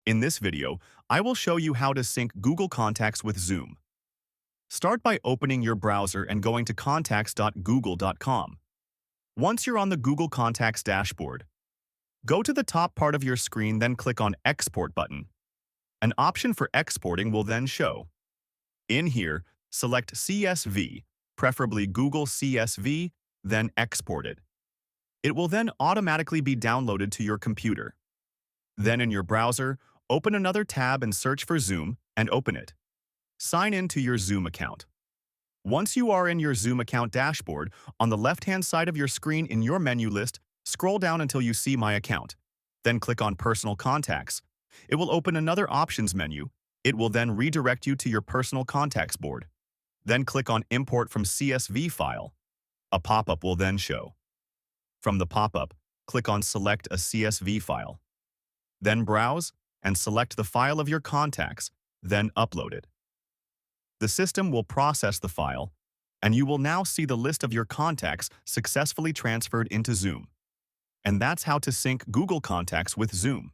In this video, I will show you how to sync Google Contacts with Zoom. Start by opening your browser and going to contacts.google.com. Once you're on the Google Contacts dashboard, go to the top part of your screen, then click on Export button. An option for exporting will then show. In here, select CSV, preferably Google CSV, then export it. It will then automatically be downloaded to your computer. Then in your browser, open another tab and search for Zoom and open it. Sign in to your Zoom account. Once you are in your Zoom account dashboard, on the left-hand side of your screen in your menu list, scroll down until you see My Account. Then click on Personal Contacts. It will open another options menu. It will then redirect you to your personal contacts board. Then click on Import from CSV file. A pop-up will then show. From the pop-up, click on Select a CSV file. Then browse and select the file of your contacts, then upload it. The system will process the file, and you will now see the list of your contacts successfully transferred into Zoom. And that's how to sync Google Contacts with Zoom.